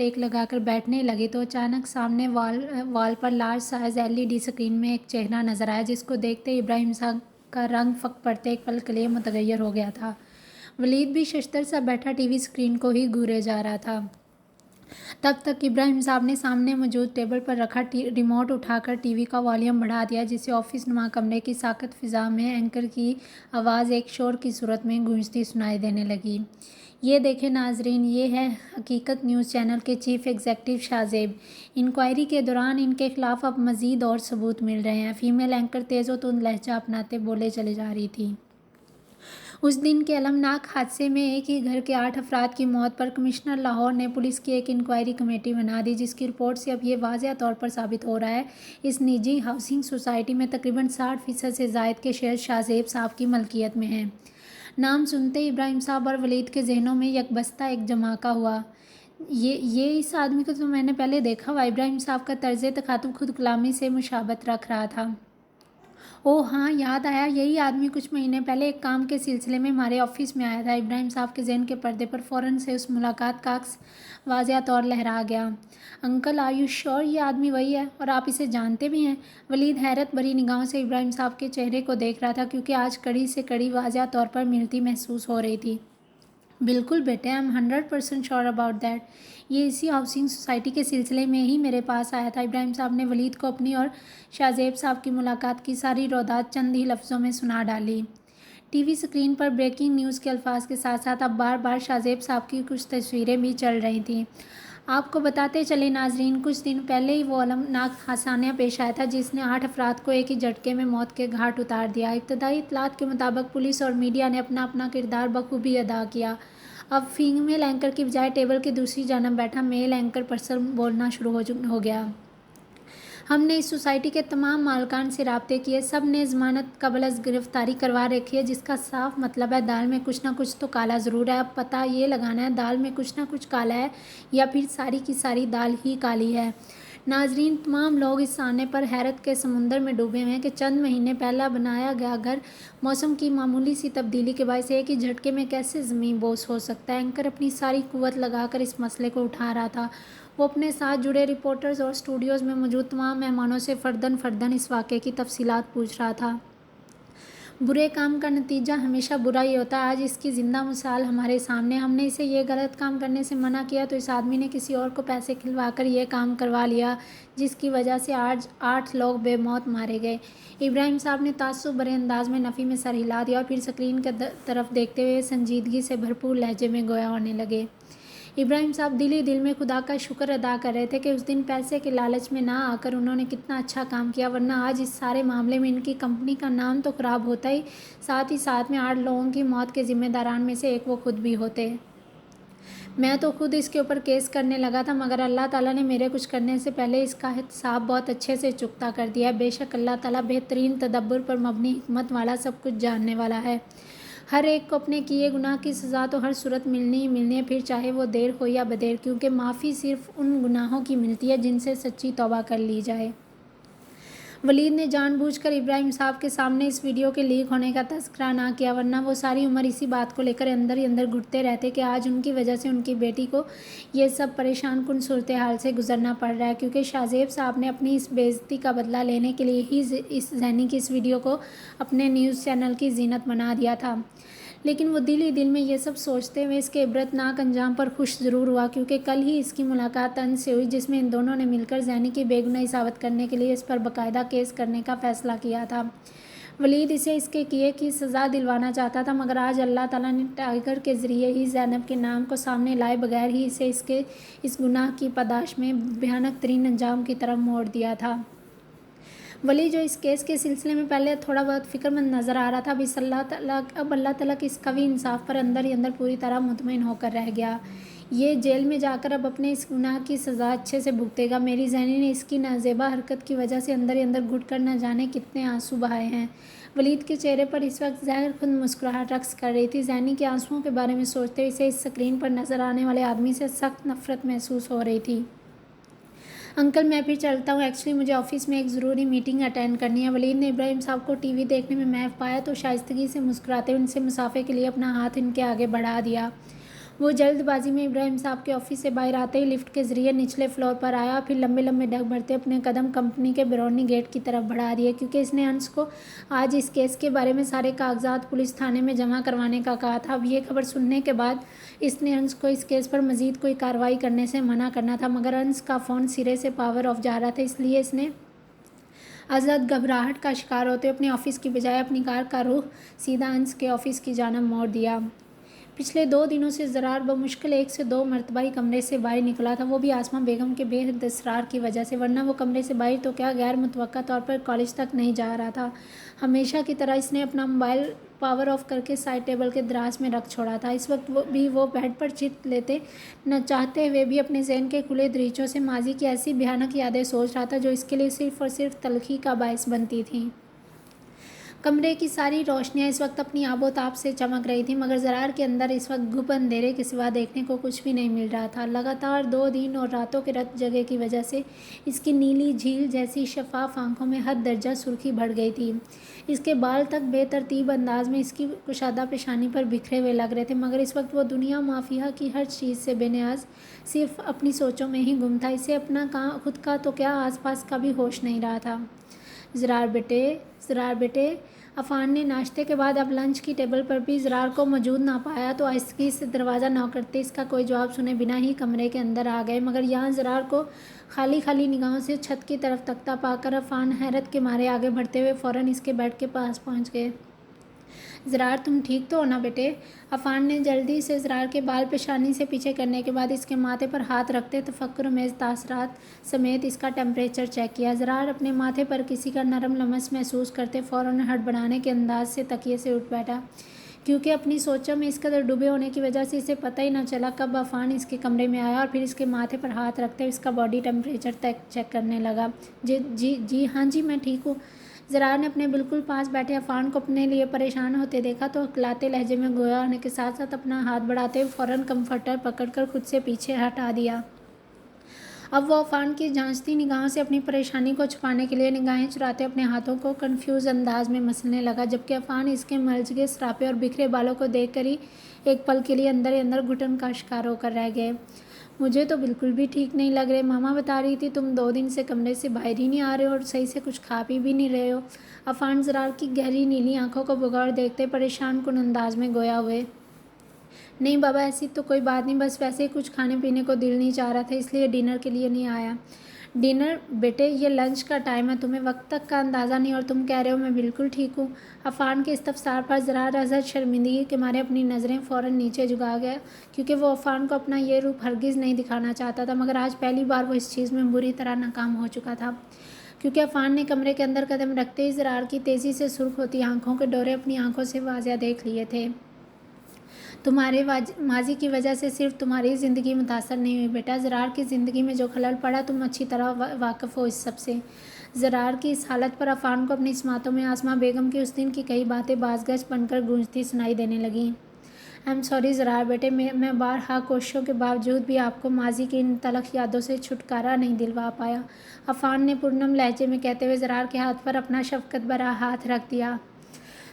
ٹیک لگا کر بیٹھنے لگے تو اچانک سامنے وال پر لارج سائز LED اسکرین میں ایک چہرہ نظر آیا، جس کو دیکھتے ابراہیم صاحب کا رنگ فک پڑتے ایک پل کے لیے متغیر ہو گیا تھا۔ ولید بھی ششدر سا بیٹھا ٹی وی اسکرین کو ہی گھورے جا رہا تھا۔ تب تک ابراہیم صاحب نے سامنے موجود ٹیبل پر رکھا ریموٹ اٹھا کر ٹی وی کا والیوم بڑھا دیا، جس سے آفس نما کمرے کی ساکت فضا میں اینکر کی آواز ایک شور کی صورت میں گونجتی سنائی دینے لگی۔ یہ دیکھیں ناظرین، یہ ہے حقیقت نیوز چینل کے چیف ایگزیکٹو شاہ زیب۔ انکوائری کے دوران ان کے خلاف اب مزید اور ثبوت مل رہے ہیں۔ فیمیل اینکر تیز و تند لہجہ اپناتے بولے چلی جا رہی تھی۔ اس دن کے المناک حادثے میں ایک ہی گھر کے 8 افراد کی موت پر کمشنر لاہور نے پولیس کی ایک انکوائری کمیٹی بنا دی، جس کی رپورٹ سے اب یہ واضح طور پر ثابت ہو رہا ہے اس نجی ہاؤسنگ سوسائٹی میں تقریباً 60% سے زائد کے شیئر شاہ زیب صاحب کی ملکیت میں ہیں۔ نام سنتے ہی ابراہیم صاحب اور ولید کے ذہنوں میں یکبستہ ایک جماکہ ہوا۔ یہ اس آدمی کو تو میں نے پہلے دیکھا ہوا۔ ابراہیم صاحب کا طرز تخاطب خود کلامی سے مشابہت رکھ رہا تھا۔ اوہ ہاں، یاد آیا، یہی آدمی کچھ مہینے پہلے ایک کام کے سلسلے میں ہمارے آفس میں آیا تھا۔ ابراہیم صاحب کے ذہن کے پردے پر فوراً سے اس ملاقات کا عکس واضح طور لہرا گیا۔ انکل آر یو شیور یہ آدمی وہی ہے اور آپ اسے جانتے بھی ہیں؟ ولید حیرت بھری نگاہوں سے ابراہیم صاحب کے چہرے کو دیکھ رہا تھا، کیونکہ آج کڑی سے کڑی واضح طور پر ملتی محسوس ہو رہی تھی۔ بالکل بیٹے، I am 100% sure about that. یہ اسی ہاؤسنگ سوسائٹی کے سلسلے میں ہی میرے پاس آیا تھا۔ ابراہیم صاحب نے ولید کو اپنی اور شاہ زیب صاحب کی ملاقات کی ساری روایت چند ہی لفظوں میں سنا ڈالی۔ ٹی وی اسکرین پر بریکنگ نیوز کے الفاظ کے ساتھ ساتھ اب بار بار شاہ زیب صاحب کی کچھ تصویریں بھی چل رہی تھیں۔ آپ کو بتاتے چلے ناظرین، کچھ دن پہلے ہی وہ المناک حادثہ پیش آیا تھا جس نے 8 افراد کو ایک ہی جھٹکے میں موت کے گھاٹ اتار دیا۔ ابتدائی اطلاعات کے مطابق پولیس اور میڈیا نے اپنا اپنا کردار بخوبی ادا کیا۔ اب فیمیل اینکر کی بجائے ٹیبل کی دوسری جانب بیٹھا میل اینکر پرسن بولنا شروع ہو گیا۔ ہم نے اس سوسائٹی کے تمام مالکان سے رابطے کیے، سب نے ضمانت قبل از گرفتاری کروا رکھی ہے، جس کا صاف مطلب ہے دال میں کچھ نہ کچھ تو کالا ضرور ہے۔ اب پتہ یہ لگانا ہے دال میں کچھ نہ کچھ کالا ہے یا پھر ساری کی ساری دال ہی کالی ہے۔ ناظرین، تمام لوگ اس آنے پر حیرت کے سمندر میں ڈوبے ہوئے ہیں کہ چند مہینے پہلا بنایا گیا گھر موسم کی معمولی سی تبدیلی کے باعث ایک ہی جھٹکے میں کیسے زمین بوس ہو سکتا ہے۔ اینکر اپنی ساری قوت لگا کر اس مسئلے کو اٹھا رہا تھا۔ وہ اپنے ساتھ جڑے رپورٹرز اور اسٹوڈیوز میں موجود تمام مہمانوں سے فرداً فرداً اس واقعے کی تفصیلات پوچھ رہا تھا۔ برے کام کا نتیجہ ہمیشہ برا ہی ہوتا ہے۔ آج اس کی زندہ مثال ہمارے سامنے۔ ہم نے اسے یہ غلط کام کرنے سے منع کیا تو اس آدمی نے کسی اور کو پیسے کھلوا کر یہ کام کروا لیا، جس کی وجہ سے آج 8 لوگ بے موت مارے گئے۔ ابراہیم صاحب نے تعصب بھرے انداز میں نفی میں سر ہلا دیا اور پھر اسکرین کی طرف دیکھتے ہوئے سنجیدگی سے بھرپور لہجے میں گویا ہونے لگے۔ ابراہیم صاحب دل ہی دل میں خدا کا شکر ادا کر رہے تھے کہ اس دن پیسے کے لالچ میں نہ آ کر انہوں نے کتنا اچھا کام کیا، ورنہ آج اس سارے معاملے میں ان کی کمپنی کا نام تو خراب ہوتا ہی ساتھ میں 8 لوگوں کی موت کے ذمہ داران میں سے ایک وہ خود بھی ہوتے۔ میں تو خود اس کے اوپر کیس کرنے لگا تھا، مگر اللہ تعالیٰ نے میرے کچھ کرنے سے پہلے اس کا احتساب بہت اچھے سے چکتا کر دیا ہے۔ بے شک اللہ تعالیٰ بہترین تدبر پر مبنی حکمت والا، سب کچھ جاننے والا ہے۔ ہر ایک کو اپنے کیے گناہ کی سزا تو ہر صورت ملنی ہی ملنی ہے، پھر چاہے وہ دیر ہو یا بدیر، کیونکہ معافی صرف ان گناہوں کی ملتی ہے جن سے سچی توبہ کر لی جائے۔ ولید نے جان بوجھ کر ابراہیم صاحب کے سامنے اس ویڈیو کے لیک ہونے کا تذکرہ نہ کیا، ورنہ وہ ساری عمر اسی بات کو لے کر اندر ہی اندر گھٹتے رہتے کہ آج ان کی وجہ سے ان کی بیٹی کو یہ سب پریشان کن صورتحال سے گزرنا پڑ رہا ہے، کیونکہ شاہ زیب صاحب نے اپنی اس بے عزتی کا بدلہ لینے کے لیے ہی اس ذہنی کی اس ویڈیو کو اپنے نیوز چینل کی زینت بنا دیا تھا۔ لیکن وہ دل ہی دل میں یہ سب سوچتے ہوئے اس کے عبرتناک انجام پر خوش ضرور ہوا، کیونکہ کل ہی اس کی ملاقات انس سے ہوئی جس میں ان دونوں نے مل کر زینی کی بے گناہی ثابت کرنے کے لیے اس پر باقاعدہ کیس کرنے کا فیصلہ کیا تھا۔ ولید اسے اس کے کیے کی سزا دلوانا چاہتا تھا، مگر آج اللہ تعالیٰ نے ٹائیگر کے ذریعے ہی زینب کے نام کو سامنے لائے بغیر ہی اسے اس گناہ کی پاداش میں بھیانک ترین انجام کی طرف موڑ دیا تھا۔ ولید جو اس کیس کے سلسلے میں پہلے تھوڑا بہت فکر مند نظر آ رہا تھا، اب اللہ تعالیٰ کے اس قوی انصاف پر اندر ہی اندر پوری طرح مطمئن ہو کر رہ گیا۔ یہ جیل میں جا کر اب اپنے اس گناہ کی سزا اچھے سے بھگتے گا۔ میری زینی نے اس کی نازیبا حرکت کی وجہ سے اندر ہی اندر گھٹ کر نہ جانے کتنے آنسو بہائے ہیں۔ ولید کے چہرے پر اس وقت ظاہر خود مسکراہٹ رقص کر رہی تھی۔ زینی کے آنسوؤں کے بارے میں سوچتے ہوئے اسے اس اسکرین پر نظر آنے والے آدمی سے سخت نفرت محسوس ہو رہی تھی۔ انکل میں پھر چلتا ہوں، ایکچولی مجھے آفس میں ایک ضروری میٹنگ اٹینڈ کرنی ہے۔ ولید نے ابراہیم صاحب کو ٹی وی دیکھنے میں محو پایا تو شائستگی سے مسکراتے ہوئے ان سے مسافے کے لیے اپنا ہاتھ ان کے آگے بڑھا دیا۔ وہ جلد بازی میں ابراہیم صاحب کے آفس سے باہر آتے ہی لفٹ کے ذریعے نچلے فلور پر آیا، پھر لمبے لمبے ڈگ بھرتے اپنے قدم کمپنی کے بیرونی گیٹ کی طرف بڑھا دیے، کیونکہ اس نے انس کو آج اس کیس کے بارے میں سارے کاغذات پولیس تھانے میں جمع کروانے کا کہا تھا۔ اب یہ خبر سننے کے بعد اس نے انس کو اس کیس پر مزید کوئی کارروائی کرنے سے منع کرنا تھا، مگر انس کا فون سرے سے پاور آف جا رہا تھا، اس لیے اس نے ازحد گھبراہٹ کا شکار ہوتے ہوئے اپنے آفس کی بجائے اپنی کار کا رخ سیدھا انس کے آفس کی جانب موڑ دیا۔ پچھلے 2 دنوں سے زرار بمشکل 1 سے 2 مرتبہ ہی کمرے سے باہر نکلا تھا، وہ بھی آسماں بیگم کے بے حد اصرار کی وجہ سے، ورنہ وہ کمرے سے باہر تو کیا غیر متوقع طور پر کالج تک نہیں جا رہا تھا۔ ہمیشہ کی طرح اس نے اپنا موبائل پاور آف کر کے سائڈ ٹیبل کے دراز میں رکھ چھوڑا تھا۔ اس وقت بھی وہ بیڈ پر چت لیتے نہ چاہتے ہوئے بھی اپنے ذہن کے کھلے دریچوں سے ماضی کی ایسی بھیانک یادیں سوچ رہا تھا جو اس کے لیے صرف اور صرف تلخی کا باعث بنتی تھیں۔ کمرے کی ساری روشنیاں اس وقت اپنی آب و تاب سے چمک رہی تھیں، مگر زرار کے اندر اس وقت گھپ اندھیرے کے سوا دیکھنے کو کچھ بھی نہیں مل رہا تھا۔ لگاتار 2 دن اور راتوں کے رت جگے کی وجہ سے اس کی نیلی جھیل جیسی شفاف آنکھوں میں حد درجہ سرخی بڑھ گئی تھی۔ اس کے بال تک بے ترتیب انداز میں اس کی کشادہ پیشانی پر بکھرے ہوئے لگ رہے تھے، مگر اس وقت وہ دنیا مافیہا کی ہر چیز سے بے نیاز صرف اپنی سوچوں میں ہی گم تھا۔ اسے اپنا خود کا تو کیا آس پاس کا بھی ہوش نہیں رہا تھا۔ زرار بیٹے، عفان نے ناشتے کے بعد اب لنچ کی ٹیبل پر بھی زرار کو موجود نہ پایا تو آہستگی سے دروازہ نوک کرتے اس کا کوئی جواب سنے بنا ہی کمرے کے اندر آ گئے، مگر یہاں زرار کو خالی خالی نگاہوں سے چھت کی طرف تکتا پا کر عفان حیرت کے مارے آگے بڑھتے ہوئے فوراً اس کے بیڈ کے پاس پہنچ گئے۔ زرار تم ٹھیک تو ہو نا بیٹے؟ عفان نے جلدی سے زرار کے بال پیشانی سے پیچھے کرنے کے بعد اس کے ماتھے پر ہاتھ رکھتے تفکرآمیز تاثرات سمیت اس کا ٹمپریچر چیک کیا۔ زرار اپنے ماتھے پر کسی کا نرم لمس محسوس کرتے فوراً ہڑبڑانے کے انداز سے تکیے سے اٹھ بیٹھا، کیونکہ اپنی سوچوں میں اس قدر ڈوبے ہونے کی وجہ سے اسے پتہ ہی نہ چلا کب عفان اس کے کمرے میں آیا اور پھر اس کے ماتھے پر ہاتھ رکھتے ہوئے اس کا باڈی ٹمپریچر چیک کرنے لگا۔ ہاں جی میں ٹھیک ہوں۔ زرار نے اپنے بالکل پاس بیٹھے عفان کو اپنے لیے پریشان ہوتے دیکھا تو ہکلاتے لہجے میں گویا ہونے کے ساتھ ساتھ اپنا ہاتھ بڑھاتے ہوئے فوراً کمفرٹر پکڑ کر خود سے پیچھے ہٹا دیا۔ اب وہ عفان کی جانچتی نگاہوں سے اپنی پریشانی کو چھپانے کے لیے نگاہیں چراتے اپنے ہاتھوں کو کنفیوز انداز میں مسلنے لگا، جبکہ عفان اس کے ملجھے سراپے اور بکھرے بالوں کو دیکھ کر ہی ایک پل کے لیے اندر ہی اندر گھٹن کا شکار ہو کر رہ گئے۔ مجھے تو بالکل بھی ٹھیک نہیں لگ رہے، ماما بتا رہی تھی تم 2 دن سے کمرے سے باہر ہی نہیں آ رہے ہو اور صحیح سے کچھ کھا پی بھی نہیں رہے ہو۔ عفان زرار کی گہری نیلی آنکھوں کو بغور دیکھتے پریشان کن انداز میں گویا ہوئے۔ نہیں بابا ایسی تو کوئی بات نہیں، بس ویسے ہی کچھ کھانے پینے کو دل نہیں چاہ رہا تھا اس لیے ڈنر کے لیے نہیں آیا۔ ڈنر؟ بیٹے یہ لنچ کا ٹائم ہے، تمہیں وقت تک کا اندازہ نہیں اور تم کہہ رہے ہو میں بالکل ٹھیک ہوں۔ عفان کے استفسار پر زرار ازحد شرمندگی کے مارے اپنی نظریں فوراً نیچے جھکا گیا، کیونکہ وہ عفان کو اپنا یہ روپ ہرگز نہیں دکھانا چاہتا تھا، مگر آج پہلی بار وہ اس چیز میں بری طرح ناکام ہو چکا تھا، کیونکہ عفان نے کمرے کے اندر قدم رکھتے ہی زرار کی تیزی سے سرخ ہوتی آنکھوں کے ڈورے اپنی آنکھوں سے واضح دیکھ لیے تھے۔ تمہارے ماضی کی وجہ سے صرف تمہاری زندگی متاثر نہیں ہوئی بیٹا، زرار کی زندگی میں جو خلل پڑا تم اچھی طرح واقف ہو اس سب سے۔ زرار کی اس حالت پر عفان کو اپنی سماعتوں میں آسماں بیگم کی اس دن کی کئی باتیں باز گشت بن کر گونجتی سنائی دینے لگیں۔ آئی ایم سوری زرار بیٹے، میں بارہا کوششوں کے باوجود بھی آپ کو ماضی کی ان تلخ یادوں سے چھٹکارا نہیں دلوا پایا، عفان نے پرنم لہجے میں کہتے ہوئے زرار کے ہاتھ پر اپنا شفقت بھرا ہاتھ رکھ دیا۔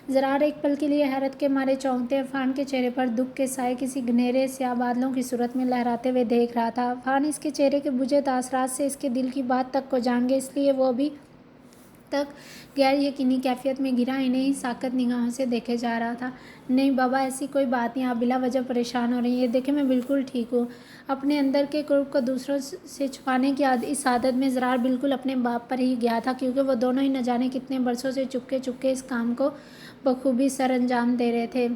زرار ایک پل کے لیے حیرت کے مارے چونکتے عفان کے چہرے پر دکھ کے سائے کسی گھنیرے سیاہ بادلوں کی صورت میں لہراتے ہوئے دیکھ رہا تھا۔ عفان اس کے چہرے کے بجھے تاثرات سے اس کے دل کی بات تک کو جان گئے، اس لیے وہ ابھی تک غیر یقینی کیفیت میں گھرا انہیں ہی ساکت نگاہوں سے دیکھے جا رہا تھا۔ نہیں بابا ایسی کوئی بات نہیں، آپ بلا وجہ پریشان ہو رہی ہیں، یہ دیکھیں میں بالکل ٹھیک ہوں۔ اپنے اندر کے کرب کو دوسروں سے چھپانے کی اس عادت میں زرار بالکل اپنے باپ پر ہی گیا تھا، کیونکہ وہ دونوں ہی نہ جانے کتنے برسوں سے چپکے چپکے اس کام کو بخوبی سر انجام دے رہے تھے۔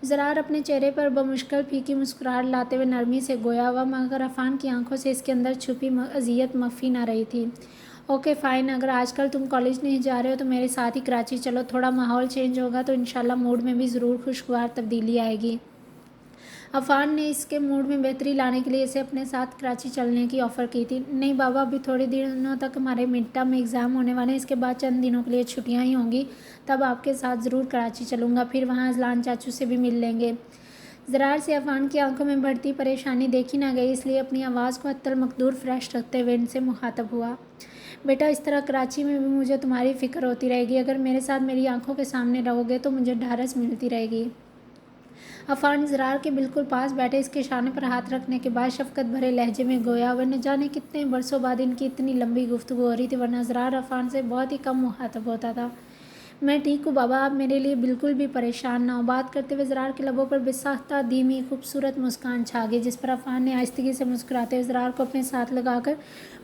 زرار اپنے چہرے پر بمشکل پھیکی مسکراہٹ لاتے ہوئے نرمی سے گویا ہوا، مگر عفان کی آنکھوں سے اس کے اندر چھپی اذیت مخفی نہ رہی تھی۔ اوکے فائن، اگر آج کل تم کالج نہیں جا رہے ہو تو میرے ساتھ ہی کراچی چلو، تھوڑا ماحول چینج ہوگا تو انشاءاللہ موڈ میں بھی ضرور خوشگوار تبدیلی آئے گی۔ عفان نے اس کے موڈ میں بہتری لانے کے لیے اسے اپنے ساتھ کراچی چلنے کی آفر کی تھی۔ نہیں بابا ابھی تھوڑے دنوں تک ہمارے مڈ ٹرم ایگزام ہونے والے ہیں، اس کے بعد چند دنوں کے لیے چھٹیاں ہی ہوں گی، تب آپ کے ساتھ ضرور کراچی چلوں گا، پھر وہاں اذلان چاچو سے بھی مل لیں گے۔ زرار سے عفان کی آنکھوں میں بڑھتی پریشانی دیکھی نہ گئی، اس لیے اپنی آواز کو حتی المقدور فریش رکھتے ہوئے ان سے مخاطب ہوا۔ بیٹا اس طرح کراچی میں بھی مجھے تمہاری فکر ہوتی رہے گی، اگر میرے ساتھ میری آنکھوں کے سامنے رہو گے تو مجھے ڈھارس ملتی رہے گی۔ عفان زرار کے بالکل پاس بیٹھے اس کے شانے پر ہاتھ رکھنے کے بعد شفقت بھرے لہجے میں گویا وہ نہ جانے کتنے برسوں بعد ان کی اتنی لمبی گفتگو ہو رہی تھی، ورنہ زرار عفان سے بہت ہی کم مخاطب ہوتا تھا۔ میں ٹھیک ہوں بابا، آپ میرے لیے بالکل بھی پریشان نہ ہو۔ بات کرتے ہوئے زرار کے لبوں پر بےساختہ دھیمی خوبصورت مسکان چھا گئی، جس پر عفان نے آہستگی سے مسکراتے ہوئے زرار کو اپنے ساتھ لگا کر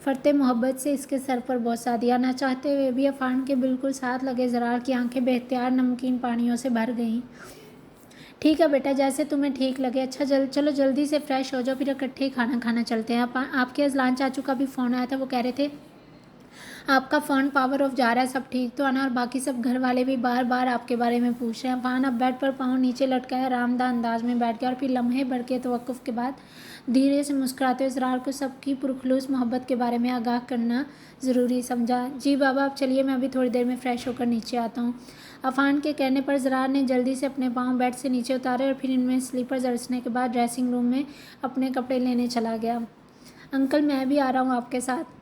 فرتے محبت سے اس کے سر پر بوسہ دیا۔ نہ چاہتے ہوئے بھی عفان کے بالکل ساتھ لگے زرار کی آنکھیں بے اختیار نمکین پانیوں سے بھر گئیں۔ ٹھیک ہے بیٹا، جیسے تمہیں ٹھیک لگے۔ اچھا چلو جلدی سے فریش ہو جاؤ، پھر اکٹھے ہی کھانا کھانا چلتے ہیں۔ آپ کے اذلان چاچو کا بھی فون آیا تھا، وہ کہہ رہے تھے آپ کا فون پاور آف جا رہا ہے، سب ٹھیک تو ہے نا؟ اور باقی سب گھر والے بھی بار بار آپ کے بارے میں پوچھ رہے ہیں۔ عفان اب بیڈ پر پاؤں نیچے لٹکائے آرام دہ انداز میں بیٹھ گیا اور پھر لمحے بھر کے توقف کے بعد دھیرے سے مسکراتے ہوئے زرار کو سب کی پرخلوص محبت کے بارے میں آگاہ کرنا ضروری سمجھا۔ جی بابا، اب چلیے میں ابھی تھوڑی دیر میں فریش ہو کر نیچے آتا ہوں۔ عفان کے کہنے پر زرار نے جلدی سے اپنے پاؤں بیڈ سے نیچے اتارے اور پھر ان میں سلیپرز ارسنے کے بعد ڈریسنگ روم میں اپنے کپڑے لینے چلا گیا۔ انکل میں بھی آ رہا ہوں آپ کے ساتھ۔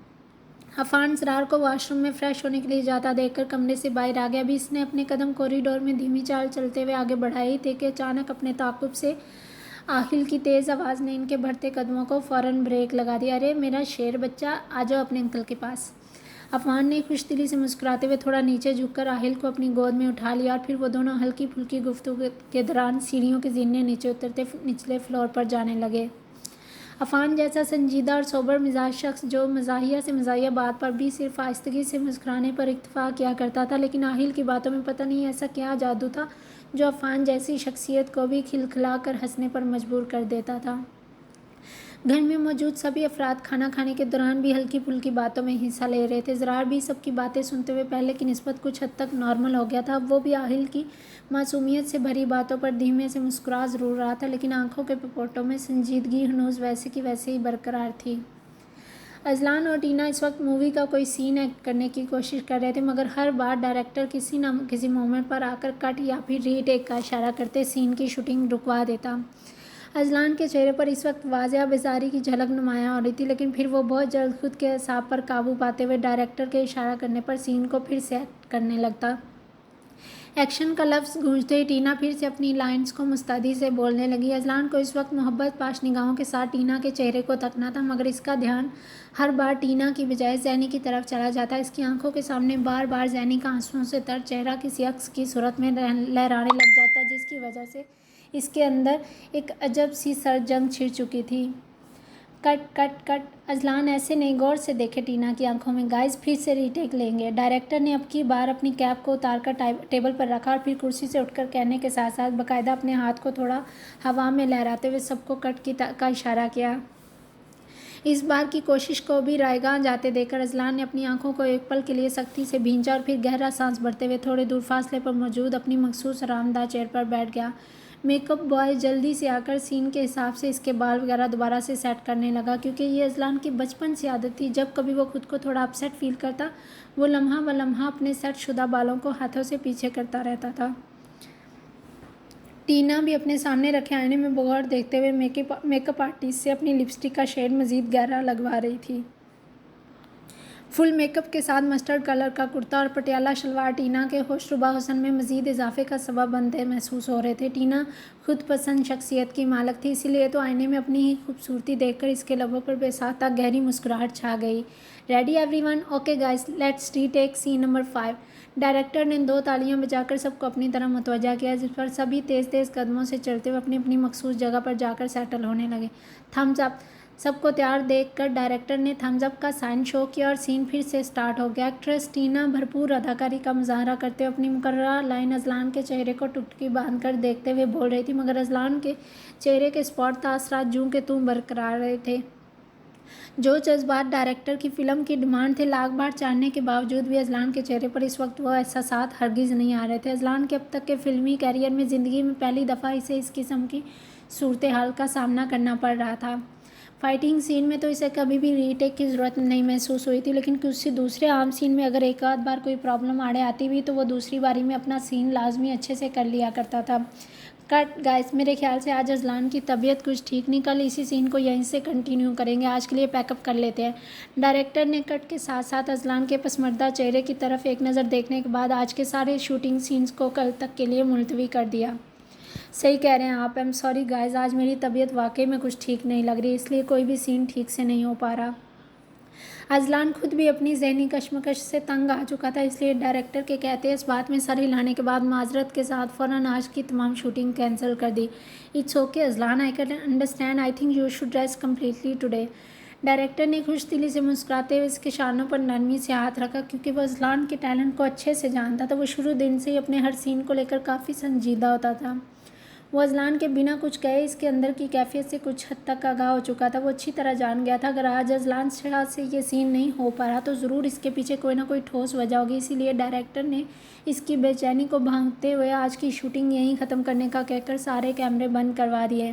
عفان زرار کو واش روم میں فریش ہونے کے لیے جاتا دیکھ کر کمرے سے باہر آ گیا۔ ابھی اس نے اپنے قدم کوریڈور میں دھیمی چال چلتے ہوئے آگے بڑھائے ہی تھے کہ اچانک اپنے تعاقب سے آہل کی تیز آواز نے ان کے بڑھتے قدموں کو فوراً بریک لگا دیا۔ ارے میرا شیر بچہ، آ جاؤ اپنے انکل کے پاس۔ عفان نے خوش دلی سے مسکراتے ہوئے تھوڑا نیچے جھک کر آہل کو اپنی گود میں اٹھا لیا اور پھر وہ دونوں ہلکی پھلکی گفتگو کے دوران سیڑھیوں کے زینے نیچے اترتے نچلے فلور پر جانے لگے۔ عفان جیسا سنجیدہ اور سوبر مزاج شخص جو مزاحیہ سے مزاحیہ بات پر بھی صرف آہستگی سے مسکرانے پر اکتفا کیا کرتا تھا، لیکن آہل کی باتوں میں پتہ نہیں ایسا کیا جادو تھا جو عفان جیسی شخصیت کو بھی کھلکھلا کر ہنسنے پر مجبور کر دیتا تھا۔ گھر میں موجود سبھی افراد کھانا کھانے کے دوران بھی ہلکی پھلکی باتوں میں حصہ لے رہے تھے۔ زرار بھی سب کی باتیں سنتے ہوئے پہلے کی نسبت کچھ حد تک نارمل ہو گیا تھا۔ اب وہ بھی آہل کی معصومیت سے بھری باتوں پر دھیمے سے مسکرا ضرور رہا تھا، لیکن آنکھوں کے پپوٹوں میں سنجیدگی ہنوز ویسے کی ویسے ہی برقرار تھی۔ اذلان اور ٹینا اس وقت مووی کا کوئی سین ایکٹ کرنے کی کوشش کر رہے تھے، مگر ہر بار ڈائریکٹر کسی نہ کسی مومنٹ پر آ کر کٹ یا پھر ری ٹیک کا اشارہ کرتے سین کی شوٹنگ رکوا دیتا۔ اذلان کے چہرے پر اس وقت واضح بیزاری کی جھلک نمایاں ہو رہی تھی، لیکن پھر وہ بہت جلد خود کے اعصاب پر قابو پاتے ہوئے ڈائریکٹر کے اشارہ کرنے پر سین کو پھر سے ایکٹ کرنے لگتا۔ ایکشن کا لفظ گونجتے ہی ٹینا پھر سے اپنی لائنز کو مستعدی سے بولنے لگی۔ اذلان کو اس وقت محبت پاش نگاہوں کے ساتھ ٹینا کے چہرے کو تکنا تھا، مگر اس کا دھیان ہر بار ٹینا کی بجائے زینی کی طرف چلا جاتا۔ اس کی آنکھوں کے سامنے بار بار زینی کا آنسوؤں سے تر چہرہ کسی عکس کی صورت میں لہرانے لگ جاتا، جس کی وجہ سے اس کے اندر ایک عجب سی سرد جنگ چھڑ چکی تھی۔ کٹ کٹ کٹ، اذلان ایسے نہیں، غور سے دیکھے ٹینا کی آنکھوں میں۔ گائز پھر سے ری ٹیک لیں گے۔ ڈائریکٹر نے اب کی بار اپنی کیپ کو اتار کر ٹیبل پر رکھا اور پھر کرسی سے اٹھ کر کہنے کے ساتھ ساتھ باقاعدہ اپنے ہاتھ کو تھوڑا ہوا میں لہراتے ہوئے سب کو کٹ کا اشارہ کیا۔ اس بار کی کوشش کو بھی رائیگاں جاتے دیکھ کر اذلان نے اپنی آنکھوں کو ایک پل کے لیے سختی سے بھینچا اور پھر گہرا سانس بھرتے ہوئے تھوڑے دور فاصلے پر موجود اپنی مخصوص آرام دہ چیئر پر بیٹھ گیا۔ میک اپ بوائے جلدی سے آ کر سین کے حساب سے اس کے بال وغیرہ دوبارہ سے سیٹ کرنے لگا، کیونکہ یہ اذلان کی بچپن سے عادت تھی۔ جب کبھی وہ خود کو تھوڑا اپ سیٹ فیل کرتا، وہ لمحہ بہ لمحہ اپنے سیٹ شدہ بالوں کو ہاتھوں سے پیچھے کرتا رہتا تھا۔ ٹینا بھی اپنے سامنے رکھے آئینے میں بغور دیکھتے ہوئے میک اپ آرٹسٹ سے اپنی لپسٹک کا شیڈ مزید گہرا لگوا رہی تھی۔ فل میک اپ کے ساتھ مسٹرڈ کلر کا کرتا اور پٹیالہ شلوار ٹینا کے ہوشربا حسن میں مزید اضافے کا سبب بنتے محسوس ہو رہے تھے۔ ٹینا خود پسند شخصیت کی مالک تھی، اسی لیے تو آئینے میں اپنی ہی خوبصورتی دیکھ کر اس کے لبوں پر بے ساختہ گہری مسکراہٹ چھا گئی۔ Ready everyone? Okay guys, let's retake scene number 5۔ Director نے 2 تالیاں بجا کر سب کو اپنی طرف متوجہ کیا، جس پر سبھی تیز تیز قدموں سے چلتے ہوئے اپنی اپنی مخصوص جگہ پر جا کر سیٹل ہونے لگے۔ تھمز اپ! سب کو تیار دیکھ کر ڈائریکٹر نے تھمز اپ کا سائن شو کیا اور سین پھر سے سٹارٹ ہو گیا۔ ایکٹریس ٹینا بھرپور اداکاری کا مظاہرہ کرتے ہوئے اپنی مقررہ لائن اذلان کے چہرے کو ٹکٹکی باندھ کر دیکھتے ہوئے بول رہی تھی، مگر اذلان کے چہرے کے اسپاٹ تاثرات جوں کے توں برقرار رہے تھے۔ جو جذبات ڈائریکٹر کی فلم کی ڈیمانڈ تھے، لاکھ بار چاہنے کے باوجود بھی اذلان کے چہرے پر اس وقت وہ احساسات ہرگز نہیں آ رہے تھے۔ اذلان کے اب تک کے فلمی کیریئر میں زندگی میں پہلی دفعہ اسے اس قسم کی صورتحال کا سامنا کرنا پڑ رہا تھا۔ فائٹنگ سین میں تو اسے کبھی بھی ری ٹیک کی ضرورت نہیں محسوس ہوئی تھی، لیکن کسی دوسرے عام سین میں اگر ایک آدھ بار کوئی پرابلم آڑے آتی بھی تو وہ دوسری باری میں اپنا سین لازمی اچھے سے کر لیا کرتا تھا۔ کٹ گائز، میرے خیال سے آج اذلان کی طبیعت کچھ ٹھیک نہیں، کل اسی سین کو یہیں سے کنٹینیو کریں گے، آج کے لیے پیک اپ کر لیتے ہیں۔ ڈائریکٹر نے کٹ کے ساتھ ساتھ اذلان کے پسماندہ چہرے کی طرف ایک نظر دیکھنے کے بعد آج کے سارے شوٹنگ سینز کو کل تک کے لیے ملتوی کر دیا۔ صحیح کہہ رہے ہیں آپ. ایم سوری گائز، آج میری طبیعت واقعی میں کچھ ٹھیک نہیں لگ رہی، اس لیے کوئی بھی سین ٹھیک سے نہیں ہو پا رہا. اذلان خود بھی اپنی ذہنی کشمکش سے تنگ آ چکا تھا، اس لیے ڈائریکٹر کے کہتے اس بات میں سر ہلانے کے بعد معذرت کے ساتھ فوراً آج کی تمام شوٹنگ کینسل کر دی. It's okay Azlan, I can understand, I think you should rest completely today. Director نے خوش دلی سے مسکراتے ہوئے اس کے شانوں پر نرمی سے ہاتھ رکھا، کیونکہ وہ اذلان کے ٹیلنٹ کو اچھے سے جانتا تھا. وہ شروع دن سے ہی اپنے ہر سین کو لے کر کافی سنجیدہ ہوتا تھا. وہ اذلان کے بنا کچھ کہے اس کے اندر کی کیفیت سے کچھ حد تک آگاہ ہو چکا تھا. وہ اچھی طرح جان گیا تھا اگر آج اذلان شاہ سے یہ سین نہیں ہو پا رہا تو ضرور اس کے پیچھے کوئی نہ کوئی ٹھوس وجہ ہوگی. اسی لیے ڈائریکٹر نے اس کی بے چینی کو بھانپتے ہوئے آج کی شوٹنگ یہیں ختم کرنے کا کہہ کر سارے کیمرے بند کروا دیے.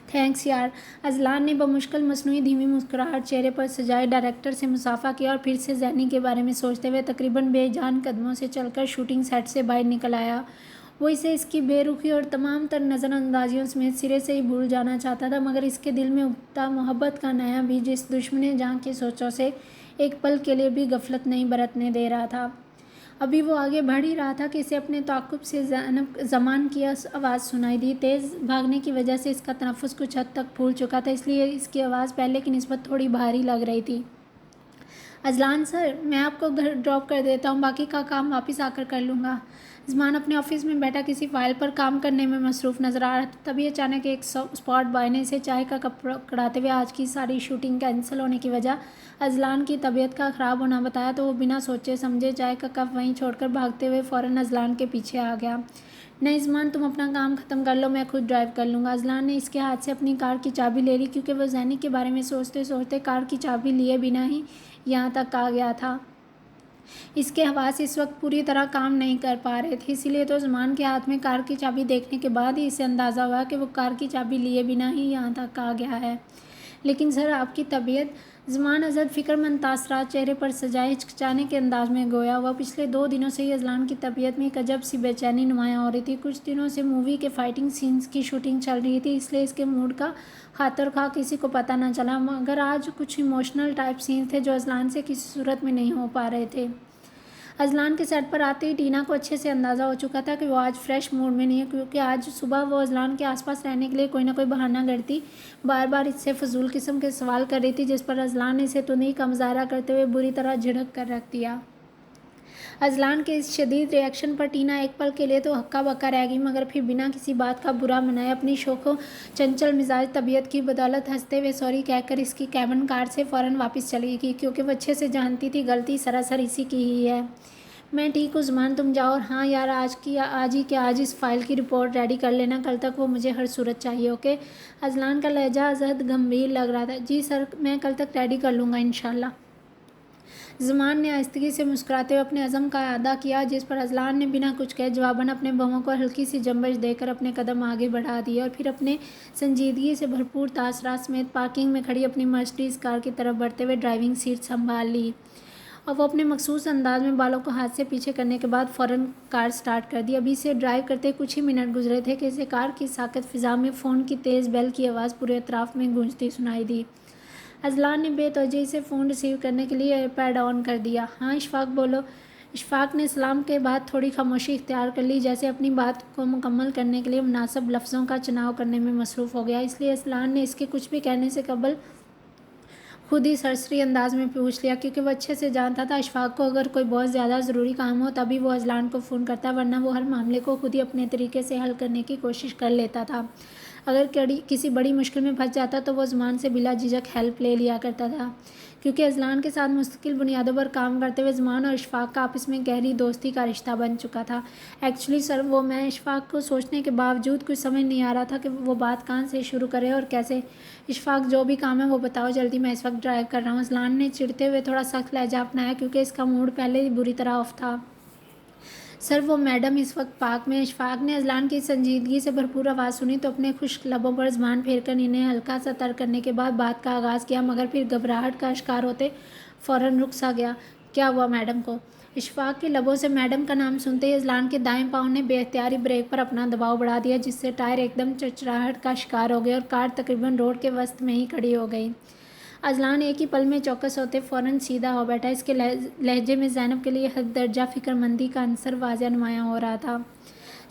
تھینکس یار. اذلان نے بمشکل مصنوعی دھیمی مسکراہٹ چہرے پر سجائے ڈائریکٹر سے مصافحہ کیا اور پھر سے زینی کے بارے میں سوچتے ہوئے تقریباً بے جان قدموں سے چل کر شوٹنگ سیٹ سے باہر نکل آیا. وہ اسے اس کی بے رخی اور تمام تر نظر اندازیوں سمیت سرے سے ہی بھول جانا چاہتا تھا، مگر اس کے دل میں اگتا محبت کا نیا بیج اس دشمن جاں کی سوچوں سے ایک پل کے لیے بھی غفلت نہیں برتنے دے رہا تھا. ابھی وہ آگے بڑھ ہی رہا تھا کہ اسے اپنے تعاقب سے زمان کی آواز سنائی دی. تیز بھاگنے کی وجہ سے اس کا تنفس کچھ حد تک پھول چکا تھا، اس لیے اس کی آواز پہلے کی نسبت تھوڑی بھاری لگ رہی تھی. اذلان سر، میں آپ کو گھر ڈراپ کر دیتا ہوں، باقی کا کام واپس آ کر لوں گا. زمان اپنے آفس میں بیٹھا کسی فائل پر کام کرنے میں مصروف نظر آ رہا تھا. تبھی اچانک ایک اسپاٹ بوائے نے اسے چائے کا کپ پکڑاتے ہوئے آج کی ساری شوٹنگ کینسل ہونے کی وجہ اذلان کی طبیعت کا خراب ہونا بتایا. تو وہ بنا سوچے سمجھے چائے کا کپ وہیں چھوڑ کر بھاگتے ہوئے فوراً اذلان کے پیچھے آ گیا. نہیں زمان، تم اپنا کام ختم کر لو، میں خود ڈرائیو کر لوں گا. اذلان نے اس کے ہاتھ سے اپنی کار کی چابی لے لی، کیونکہ وہ زینی کے بارے میں سوچتے سوچتے کار کی چابی لیے بنا ہی یہاں تک آ گیا تھا. اس کے حواس اس وقت پوری طرح کام نہیں کر پا رہے تھے، اسی لیے تو زمان کے ہاتھ میں کار کی چابی دیکھنے کے بعد ہی اسے اندازہ ہوا کہ وہ کار کی چابی لیے بنا ہی یہاں تک آ گیا ہے. لیکن سر، آپ کی طبیعت؟ زمان ازحد فکر مند تاثرات چہرے پر سجائے ہچکچانے کے انداز میں گویا ہوا. پچھلے 2 دنوں سے ہی اذلان کی طبیعت میں ایک عجب سی بے چینی نمایاں ہو رہی تھی. کچھ دنوں سے مووی کے فائٹنگ سینز کی شوٹنگ چل رہی تھی، اس لیے اس کے موڈ کا خاطر خواہ کسی کو پتہ نہ چلا، مگر آج کچھ ایموشنل ٹائپ سینز تھے جو اذلان سے کسی صورت میں نہیں ہو پا رہے تھے. اذلان کے سیٹ پر آتے ہی ٹینا کو اچھے سے اندازہ ہو چکا تھا کہ وہ آج فریش موڈ میں نہیں ہے، کیونکہ آج صبح وہ اذلان کے آس پاس رہنے کے لیے کوئی نہ کوئی بہانہ گھڑتی بار بار اس سے فضول قسم کے سوال کر رہی تھی، جس پر اذلان نے اسے تندی کا مظاہرہ کرتے ہوئے بری طرح جھڑک کر رکھ دیا. اذلان کے اس شدید ری ایکشن پر ٹینا ایک پل کے لیے تو ہکا بکا رہ گئی، مگر پھر بنا کسی بات کا برا منائے اپنی شوخ و چنچل مزاج طبیعت کی بدولت ہنستے ہوئے سوری کہہ کر اس کی کیبن کار سے فوراً واپس چلی گئی، کیونکہ وہ اچھے سے جانتی تھی غلطی سراسر اسی کی ہی ہے. میں ٹھیک ہوں زمان، تم جاؤ. اور ہاں یار، آج ہی کہ آج اس فائل کی رپورٹ ریڈی کر لینا، کل تک وہ مجھے ہر صورت چاہیے. اوکے؟ اذلان کا لہجہ ازحد گمبھیر لگ رہا تھا. جی سر، میں کل تک ریڈی کر لوں گا انشاءاللہ. زمان نے آہستگی سے مسکراتے ہوئے اپنے عزم کا اعادہ کیا، جس پر اذلان نے بنا کچھ کہے جواباً اپنے بہوں کو ہلکی سی جنبش دے کر اپنے قدم آگے بڑھا دیے اور پھر اپنے سنجیدگی سے بھرپور تاثرات سمیت پارکنگ میں کھڑی اپنی مرسڈیز کار کی طرف بڑھتے ہوئے ڈرائیونگ سیٹ سنبھال لی. اور وہ اپنے مخصوص انداز میں بالوں کو ہاتھ سے پیچھے کرنے کے بعد فوراً کار سٹارٹ کر دی. ابھی سے ڈرائیو کرتے کچھ ہی منٹ گزرے تھے کہ اسے کار کی ساکت فضا میں فون کی تیز بیل کی آواز پورے اطراف میں گونجتی سنائی دی. اذلان نے بے توجہی سے فون ریسیو کرنے کے لیے ایئر پیڈ آن کر دیا. ہاں اشفاق، بولو. اشفاق نے سلام کے بعد تھوڑی خاموشی اختیار کر لی، جیسے اپنی بات کو مکمل کرنے کے لیے مناسب لفظوں کا چناؤ کرنے میں مصروف ہو گیا. اس لیے اذلان نے اس کے کچھ بھی کہنے سے قبل خود ہی سرسری انداز میں پوچھ لیا، کیونکہ وہ اچھے سے جانتا تھا اشفاق کو اگر کوئی بہت زیادہ ضروری کام ہو تبھی وہ اذلان کو فون کرتا، ورنہ وہ ہر معاملے کو خود ہی اپنے طریقے سے حل کرنے کی کوشش کر لیتا تھا. اگر کسی بڑی مشکل میں پھنس جاتا تو وہ زمان سے بلا جھجک ہیلپ لے لیا کرتا تھا، کیونکہ اذلان کے ساتھ مستقل بنیادوں پر کام کرتے ہوئے زمان اور اشفاق کا آپس میں گہری دوستی کا رشتہ بن چکا تھا. ایکچولی سر، میں اشفاق کو سوچنے کے باوجود کچھ سمجھ نہیں آ رہا تھا کہ وہ بات کہاں سے شروع کرے اور کیسے. اشفاق، جو بھی کام ہے وہ بتاؤ جلدی، میں اس وقت ڈرائیو کر رہا ہوں. اذلان نے چڑھتے ہوئے تھوڑا سخت لہجہ اپنایا، کیونکہ اس کا موڈ پہلے ہی بری طرح آف تھا. سر، وہ میڈم اس وقت پارک میں. اشفاق نے اذلان کی سنجیدگی سے بھرپور آواز سنی تو اپنے خشک لبوں پر زبان پھیر کر انہیں ہلکا سا تر کرنے کے بعد بات کا آغاز کیا، مگر پھر گھبراہٹ کا شکار ہوتے فوراً رک سا گیا. کیا ہوا میڈم کو؟ اشفاق کے لبوں سے میڈم کا نام سنتے ہی اذلان کے دائیں پاؤں نے بے اختیاری بریک پر اپنا دباؤ بڑھا دیا، جس سے ٹائر ایک دم چرچراہٹ کا شکار ہو گئے اور کار تقریباً روڈ کے وسط میں ہی کھڑی ہو گئی. اذلان ایک ہی پل میں چوکس ہوتے فوراً سیدھا ہو بیٹھا. اس کے لہجے میں زینب کے لیے حد درجہ فکر مندی کا عنصر واضح نمایاں ہو رہا تھا.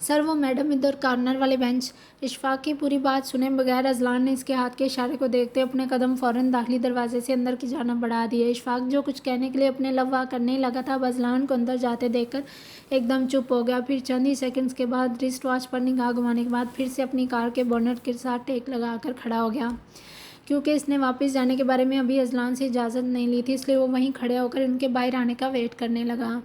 سر وہ میڈم ادھر کارنر والے بینچ۔ اشفاق کی پوری بات سنے بغیر اذلان نے اس کے ہاتھ کے اشارے کو دیکھتے اپنے قدم فوراً داخلی دروازے سے اندر کی جانب بڑھا دیے۔ اشفاق جو کچھ کہنے کے لیے اپنے لب وا کرنے لگا تھا، اب اذلان کو اندر جاتے دیکھ کر ایک دم چپ ہو گیا۔ پھر چند ہی سیکنڈز کے بعد رسٹ واچ پر نگاہ گھمانے کے بعد پھر سے اپنی کار کے بونٹ کے ساتھ ٹیک لگا کر کھڑا ہو گیا۔ کیونکہ اس نے واپس جانے کے بارے میں ابھی اذلان سے اجازت نہیں لی تھی، اس لیے وہ وہیں کھڑے ہو کر ان کے باہر آنے کا ویٹ کرنے لگا۔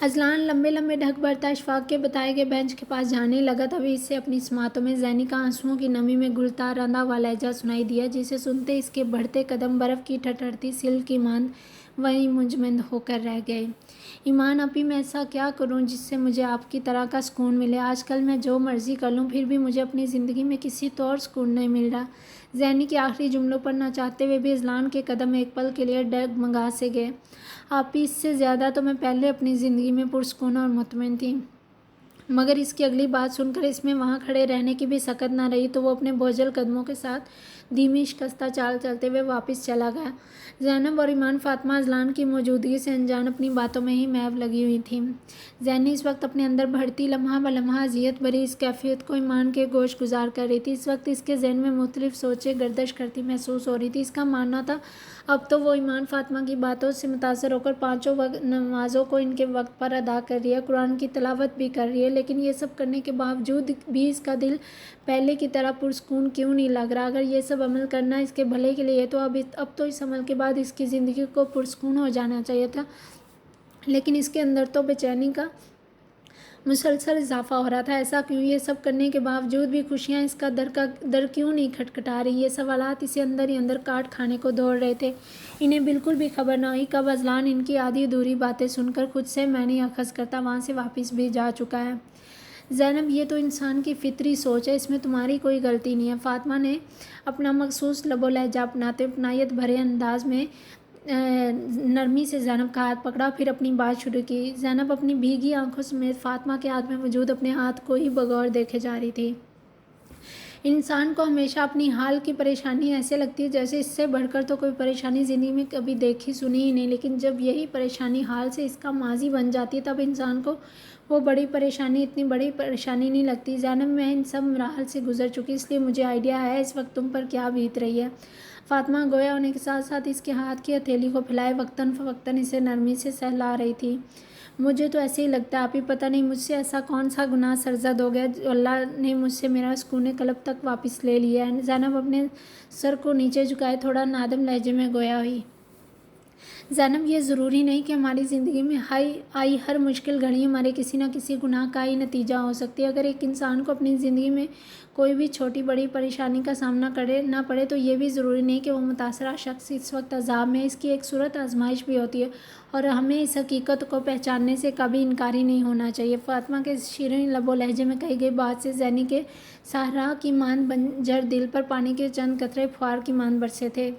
اذلان لمبے لمبے ڈھک بھرتا اشفاق کے بتائے گئے بینچ کے پاس جانے لگا، تبھی اس سے اپنی سماعتوں میں زینی کا آنسوؤں کی نمی میں گھلتا رندا ہوا لہجہ سنائی دیا، جسے سنتے اس کے بڑھتے قدم برف کی ٹھٹھرتی سیل کی مانند وہیں منجمد ہو کر رہ گئے۔ ایمان اپی، میں ایسا کیا کروں جس سے مجھے آپ کی طرح کا سکون ملے؟ آج کل میں جو مرضی کر لوں، پھر بھی مجھے اپنی زندگی میں کسی طور سکون نہیں مل رہا۔ زینی کے آخری جملوں پر نہ چاہتے ہوئے بھی اذلان کے قدم ایک پل کے لیے ڈگمگا سے گئے۔ آپی، اس سے زیادہ تو میں پہلے اپنی زندگی میں پرسکون اور مطمئن تھی، مگر اس کی اگلی بات سن کر اس میں وہاں کھڑے رہنے کی بھی سکت نہ رہی، تو وہ اپنے بوجھل قدموں کے ساتھ دھیمی شکستہ چال چلتے ہوئے واپس چلا گیا۔ زینب اور ایمان فاطمہ اذلان کی موجودگی سے انجان اپنی باتوں میں ہی محو لگی ہوئی تھیں۔ زینی اس وقت اپنے اندر بڑھتی لمحہ بلمحہ اذیت بھری اس کیفیت کو ایمان کے گوش گزار کر رہی تھی۔ اس وقت اس کے ذہن میں مختلف سوچیں گردش کرتی محسوس ہو رہی تھی۔ اس کا ماننا تھا اب تو وہ ایمان فاطمہ کی باتوں سے متاثر ہو کر پانچوں نمازوں کو ان کے وقت پر ادا کر رہی ہے، قرآن کی تلاوت بھی کر رہی ہے، لیکن یہ سب کرنے کے باوجود بھی اس کا دل پہلے کی طرح پرسکون کیوں نہیں لگ رہا؟ اگر یہ سب عمل کرنا اس کے بھلے کے لیے تو اب تو اس عمل کے بعد اس کی زندگی کو پرسکون ہو جانا چاہیے تھا، لیکن اس کے اندر تو بے چینی کا مسلسل اضافہ ہو رہا تھا۔ ایسا کیوں؟ یہ سب کرنے کے باوجود بھی خوشیاں اس کا در کیوں نہیں کھٹکھٹا رہی؟ یہ سوالات اسے اندر ہی اندر کاٹ کھانے کو دوڑ رہے تھے۔ انہیں بالکل بھی خبر نہ ہوئی کب اذلان ان کی آدھی ادھوری باتیں سن کر خود سے معنی اخذ کرتا وہاں سے واپس بھی جا چکا ہے۔ زینب، یہ تو انسان کی فطری سوچ ہے، اس میں تمہاری کوئی غلطی نہیں ہے۔ فاطمہ نے اپنا مخصوص لب و لہجہ اپناتے اپنائیت بھرے انداز میں نرمی سے زینب کا ہاتھ پکڑا، پھر اپنی بات شروع کی۔ زینب اپنی بھیگی آنکھوں سمیت فاطمہ کے ہاتھ میں موجود اپنے ہاتھ کو ہی بغور دیکھے جا رہی تھی۔ انسان کو ہمیشہ اپنی حال کی پریشانی ایسے لگتی ہے جیسے اس سے بڑھ کر تو کوئی پریشانی زندگی میں کبھی دیکھی سنی ہی نہیں، لیکن جب یہی پریشانی حال سے اس کا ماضی بن جاتی ہے تب انسان کو وہ بڑی پریشانی اتنی بڑی پریشانی نہیں لگتی۔ زینب، میں ان سب مراحل سے گزر چکی، اس لیے مجھے آئیڈیا ہے اس وقت تم پر کیا بیت رہی ہے۔ فاطمہ گویا ہونے کے ساتھ ساتھ اس کے ہاتھ کی ہتھیلی کو پھیلائے وقتاً فوقتاً اسے نرمی سے سہلا رہی تھی۔ مجھے تو ایسے ہی لگتا ہے آپی، پتہ نہیں مجھ سے ایسا کون سا گناہ سرزد ہو گیا جو اللہ نے مجھ سے میرا سکون قلب تک واپس لے لیا ہے۔ زینب اپنے سر کو نیچے جھکائے تھوڑا نادم لہجے میں گویا ہوئی۔ زینب، یہ ضروری نہیں کہ ہماری زندگی میں آئی ہر مشکل گھڑی ہمارے کسی نہ کسی گناہ کا ہی نتیجہ ہو سکتی ہے۔ اگر ایک انسان کو اپنی زندگی میں کوئی بھی چھوٹی بڑی پریشانی کا سامنا نہ پڑے تو یہ بھی ضروری نہیں کہ وہ متاثرہ شخص اس وقت عذاب میں۔ اس کی ایک صورت آزمائش بھی ہوتی ہے اور ہمیں اس حقیقت کو پہچاننے سے کبھی انکاری نہیں ہونا چاہیے۔ فاطمہ کے شیریں لب و لہجے میں کہی گئی بات سے زینی کے صحرا کی مانند بنجر دل پر پانی کے چند قطرے فوار کی مانند برسے تھے۔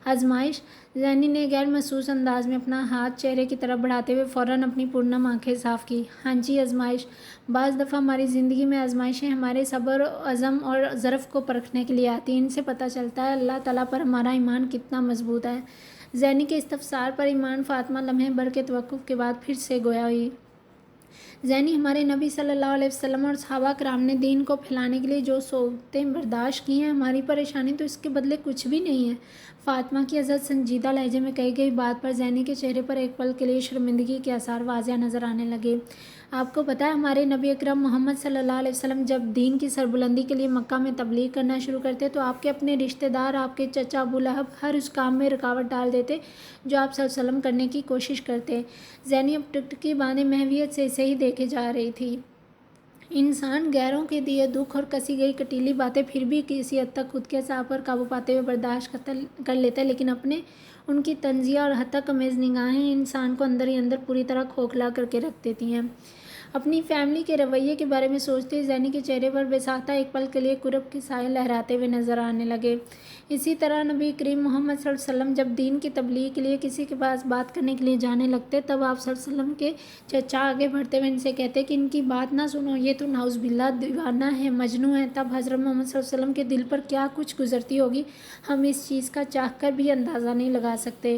آزمائش؟ زینی نے غیر محسوس انداز میں اپنا ہاتھ چہرے کی طرف بڑھاتے ہوئے فوراً اپنی پرنم آنکھیں صاف کی۔ ہاں جی، آزمائش۔ بعض دفعہ ہماری زندگی میں آزمائشیں ہمارے صبر، عزم اور ظرف کو پرکھنے کے لیے آتی ہیں۔ ان سے پتہ چلتا ہے اللہ تعالیٰ پر ہمارا ایمان کتنا مضبوط ہے۔ زینی کے استفسار پر ایمان فاطمہ لمحے بھر کے توقف کے بعد پھر سے گویا ہوئی۔ زینی، ہمارے نبی صلی اللہ علیہ وسلم اور صحابہ کرام نے دین کو پھیلانے کے لیے جو صعوبتیں برداشت کی ہیں، ہماری پریشانی تو اس کے بدلے کچھ بھی نہیں ہے۔ فاطمہ کی ازحد سنجیدہ لہجے میں کہی گئی بات پر زینی کے چہرے پر ایک پل کے لیے شرمندگی کے آثار واضح نظر آنے لگے۔ آپ کو پتہ ہے ہمارے نبی اکرم محمد صلی اللہ علیہ وسلم جب دین کی سربلندی کے لیے مکہ میں تبلیغ کرنا شروع کرتے تو آپ کے اپنے رشتہ دار، آپ کے چچا ابو لہب ہر اس کام میں رکاوٹ ڈال دیتے جو آپ صلی اللہ علیہ وسلم کرنے کی کوشش کرتے۔ زینی اب ٹکٹکی باندھے محویت سے اسے ہی دیکھے جا رہی تھی۔ انسان غیروں کے دیے دکھ اور کسی گئی کٹیلی باتیں پھر بھی کسی حد تک خود کے اعصاب پر قابو پاتے ہوئے برداشت کر لیتا ہے، لیکن ان کی طنزیہ اور حتی تمیز نگاہیں انسان کو اندر ہی اندر پوری طرح کھوکھلا کر کے رکھ دیتی ہیں۔ اپنی فیملی کے رویے کے بارے میں سوچتے ہوئے زینی کے چہرے پر بے ساختہ ایک پل کے لیے کرب کے سائے لہراتے ہوئے نظر آنے لگے۔ اسی طرح نبی کریم محمد صلی اللہ علیہ وسلم جب دین کی تبلیغ کے لیے کسی کے پاس بات کرنے کے لیے جانے لگتے تب آپ صلی اللہ علیہ وسلم کے چچا آگے بڑھتے ہوئے ان سے کہتے کہ ان کی بات نہ سنو، یہ تو نعوذ باللہ دیوانہ ہے، مجنوں ہے۔ تب حضرت محمد صلی اللہ علیہ وسلم کے دل پر کیا کچھ گزرتی ہوگی ہم اس چیز کا چاہ کر بھی اندازہ نہیں لگا سکتے۔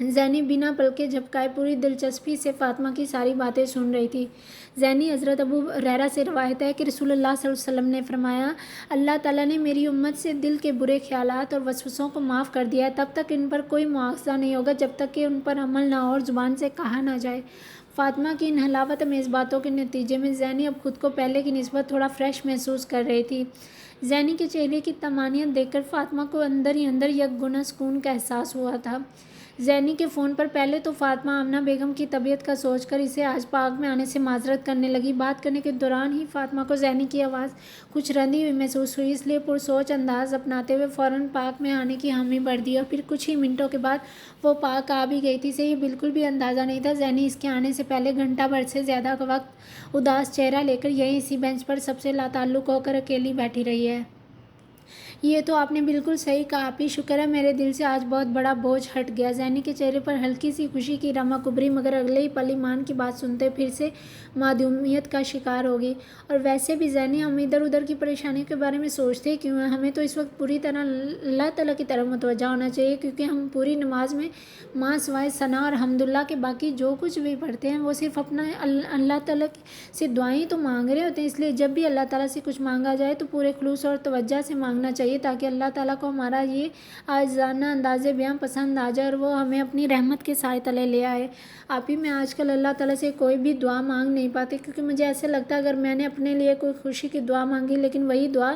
زینی بنا پلکے جھپکائے پوری دلچسپی سے فاطمہ کی ساری باتیں سن رہی تھی۔ زینی حضرت ابو ہریرہ سے روایت ہے کہ رسول اللہ صلی اللہ علیہ وسلم نے فرمایا، اللہ تعالیٰ نے میری امت سے دل کے برے خیالات اور وسوسوں کو معاف کر دیا ہے، تب تک ان پر کوئی مواخذہ نہیں ہوگا جب تک کہ ان پر عمل نہ ہو اور زبان سے کہا نہ جائے۔ فاطمہ کی ان حلاوت امیز باتوں کے نتیجے میں زینی اب خود کو پہلے کی نسبت تھوڑا فریش محسوس کر رہی تھی۔ زینی کے چہرے کی طمانینت دیکھ کر فاطمہ کو اندر ہی اندر یک گنا سکون کا احساس ہوا تھا۔ زینی کے فون پر پہلے تو فاطمہ آمنہ بیگم کی طبیعت کا سوچ کر اسے آج پاک میں آنے سے معذرت کرنے لگی۔ بات کرنے کے دوران ہی فاطمہ کو زینی کی آواز کچھ رندی ہوئی محسوس ہوئی، اس لیے پرسوچ انداز اپناتے ہوئے فوراً پاک میں آنے کی حامی بھر دی اور پھر کچھ ہی منٹوں کے بعد وہ پاک آ بھی گئی تھی۔ اسے یہ بالکل بھی اندازہ نہیں تھا زینی اس کے آنے سے پہلے گھنٹہ بھر سے زیادہ کا وقت اداس چہرہ لے کر یہیں اسی بینچ پر سب سے لاتعلق ہو کر اکیلی بیٹھی رہی ہے۔ یہ تو آپ نے بالکل صحیح کہا آپی، شکر ہے میرے دل سے آج بہت بڑا بوجھ ہٹ گیا۔ زینی کے چہرے پر ہلکی سی خوشی کی رمق ابھری، مگر اگلے ہی پل ایمان کی بات سنتے پھر سے معدومیت کا شکار ہوگی۔ اور ویسے بھی زینی، ہم ادھر ادھر کی پریشانیوں کے بارے میں سوچتے کیوں ہیں؟ ہمیں تو اس وقت پوری طرح اللہ تعالیٰ کی طرف متوجہ ہونا چاہیے، کیونکہ ہم پوری نماز میں ماں سوائے ثنا اور حمدللہ کے باقی جو کچھ بھی پڑھتے ہیں وہ صرف اپنا اللہ تعالیٰ سے دعائیں تو مانگ رہے ہوتے ہیں۔ اس لیے جب بھی اللہ تعالیٰ سے کچھ مانگا جائے تو پورے خلوص اور توجہ سے مانگنا چاہیے، تاکہ اللہ تعالیٰ کو ہمارا یہ عاجزانہ انداز بیاں پسند آ جائے اور وہ ہمیں اپنی رحمت کے سائے تلے لے آئے۔ آپی، میں آج کل اللہ تعالیٰ سے کوئی بھی دعا مانگ نہیں پاتی، کیونکہ مجھے ایسے لگتا ہے اگر میں نے اپنے لیے کوئی خوشی کی دعا مانگی لیکن وہی دعا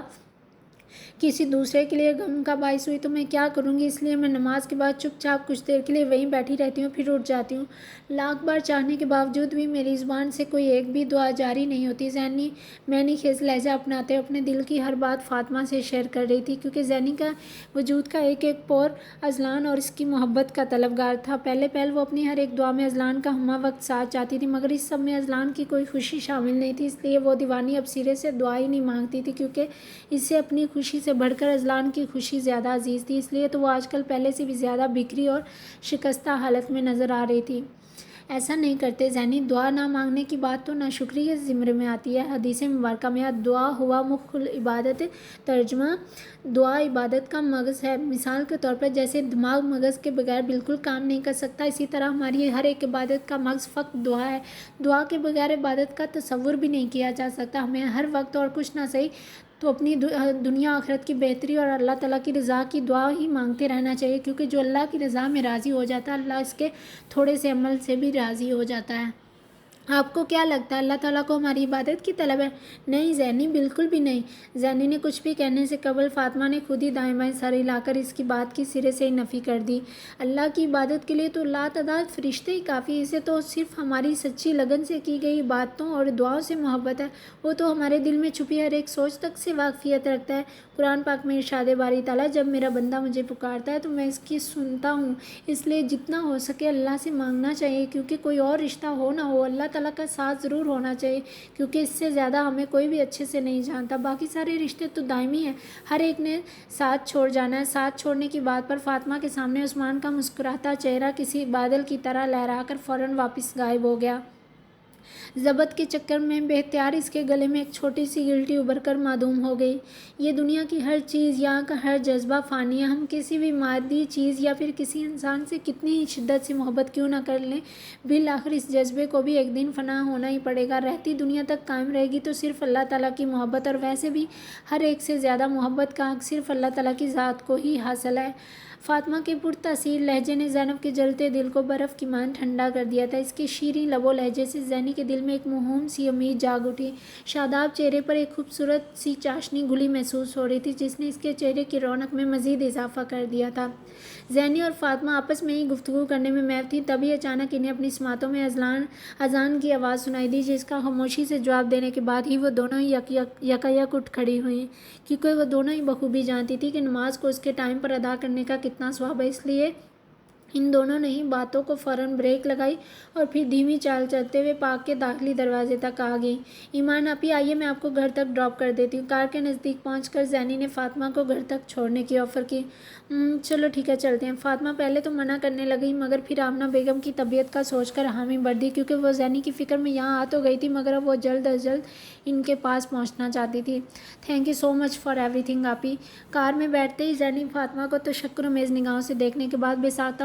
کسی دوسرے کے لیے غم کا باعث ہوئی تو میں کیا کروں گی؟ اس لیے میں نماز کے بعد چپ چاپ کچھ دیر کے لیے وہیں بیٹھی رہتی ہوں، پھر اٹھ جاتی ہوں۔ لاکھ بار چاہنے کے باوجود بھی میری زبان سے کوئی ایک بھی دعا جاری نہیں ہوتی۔ زینی معنی خیز لہجہ اپناتے اپنے دل کی ہر بات فاطمہ سے شیئر کر رہی تھی، کیونکہ زینی کا وجود کا ایک ایک پور اذلان اور اس کی محبت کا طلبگار تھا۔ پہلے وہ اپنی ہر ایک دعا میں اذلان کا ہمہ وقت ساتھ چاہتی تھی، مگر اس سب میں اذلان کی کوئی خوشی شامل نہیں تھی۔ اس لیے وہ دیوانی اب سرے سے دعا ہی نہیں مانگتی تھی، کیونکہ اس سے اپنی خوشی سے بڑھ کر اذلان کی خوشی زیادہ عزیز تھی۔ اس لیے تو وہ آج کل پہلے سے بھی زیادہ بکھری اور شکستہ حالت میں نظر آ رہی تھی۔ ایسا نہیں کرتے زینی، دعا نہ مانگنے کی بات تو ناشکری کے زمرے میں آتی ہے۔ حدیث مبارکہ میں دعا ہوا مخ العبادت، ترجمہ دعا عبادت کا مغز ہے۔ مثال کے طور پر جیسے دماغ مغز کے بغیر بالکل کام نہیں کر سکتا، اسی طرح ہماری ہر ایک عبادت کا مغز فقط دعا ہے۔ دعا کے بغیر عبادت کا تصور بھی نہیں کیا جا سکتا۔ ہمیں ہر وقت اور کچھ نہ صحیح تو اپنی دنیا آخرت کی بہتری اور اللہ تعالیٰ کی رضا کی دعا ہی مانگتے رہنا چاہیے، کیونکہ جو اللہ کی رضا میں راضی ہو جاتا ہے، اللہ اس کے تھوڑے سے عمل سے بھی راضی ہو جاتا ہے۔ آپ کو کیا لگتا ہے اللہ تعالیٰ کو ہماری عبادت کی طلب ہے؟ نہیں زینی، بالکل بھی نہیں۔ زینی نے کچھ بھی کہنے سے قبل فاطمہ نے خود ہی دائیں بائیں سر ہلا کر اس کی بات کی سرے سے ہی نفی کر دی۔ اللہ کی عبادت کے لیے تو لاتعداد فرشتے ہی کافی، اسے تو صرف ہماری سچی لگن سے کی گئی باتوں اور دعاؤں سے محبت ہے۔ وہ تو ہمارے دل میں چھپی ہر ایک سوچ تک سے واقفیت رکھتا ہے۔ قرآن پاک میں ارشاد باری تعالیٰ، جب میرا بندہ مجھے پکارتا ہے تو میں اس کی سنتا ہوں۔ اس لیے جتنا ہو سکے اللہ سے مانگنا چاہیے، کیونکہ کوئی اور رشتہ ہو نہ ہو، اللہ تعالیٰ کا ساتھ ضرور ہونا چاہیے، کیونکہ اس سے زیادہ ہمیں کوئی بھی اچھے سے نہیں جانتا۔ باقی سارے رشتے تو دائمی ہیں، ہر ایک نے ساتھ چھوڑ جانا ہے۔ ساتھ چھوڑنے کی بات پر فاطمہ کے سامنے عثمان کا مسکراتا چہرہ کسی بادل کی طرح لہرا کر فوراً واپس غائب ہو گیا۔ ضبط کے چکر میں بے اختیار اس کے گلے میں ایک چھوٹی سی گلٹی ابھر کر معدوم ہو گئی۔ یہ دنیا کی ہر چیز، یہاں کا ہر جذبہ فانی ہے۔ ہم کسی بھی مادی چیز یا پھر کسی انسان سے کتنی ہی شدت سے محبت کیوں نہ کر لیں، بالآخر اس جذبے کو بھی ایک دن فنا ہونا ہی پڑے گا۔ رہتی دنیا تک قائم رہے گی تو صرف اللہ تعالیٰ کی محبت، اور ویسے بھی ہر ایک سے زیادہ محبت کا حق صرف اللہ تعالیٰ کی ذات کو ہی حاصل ہے۔ فاطمہ کے پرتاثیر لہجے نے زینب کے جلتے دل کو برف کی مانند ٹھنڈا کر دیا تھا۔ اس کے شیریں لب و لہجے سے زینی کے دل میں ایک موہوم سی امید جاگ اٹھی۔ شاداب چہرے پر ایک خوبصورت سی چاشنی گھلی محسوس ہو رہی تھی، جس نے اس کے چہرے کی رونق میں مزید اضافہ کر دیا تھا۔ زینی اور فاطمہ آپس میں ہی گفتگو کرنے میں محو تھیں، تبھی اچانک انہیں اپنی سماعتوں میں اذان کی آواز سنائی دی، جس کا خاموشی سے جواب دینے کے بعد ہی وہ دونوں ہی یکایک اٹھ کھڑی ہوئیں، کیونکہ وہ دونوں ہی بخوبی جانتی تھی کہ نماز کو اس کے ٹائم پر ادا کرنے کا کتنا ثواب ہے۔ اس لیے ان دونوں نے ہی باتوں کو فوراً بریک لگائی اور پھر دھیمی چال چلتے ہوئے پارک کے داخلی دروازے تک آ گئیں۔ ایمان آپی، آئیے میں آپ کو گھر تک ڈراپ کر دیتی ہوں۔ کار کے نزدیک پہنچ کر زینی نے فاطمہ کو گھر تک چھوڑنے کی آفر کی۔ چلو ٹھیک ہے، چلتے ہیں۔ فاطمہ پہلے تو منع کرنے لگی، مگر پھر آمنہ بیگم کی طبیعت کا سوچ کر حامی بھر دی، کیونکہ وہ زینی کی فکر میں یہاں آ تو گئی تھی، مگر اب وہ جلد از جلد ان کے پاس پہنچنا چاہتی تھی۔ Thank you so much for ایوری تھنگ آپی۔ کار میں بیٹھتے ہی زینی فاطمہ کو تشکر آمیز نگاہوں سے دیکھنے کے بعد بے ساختہ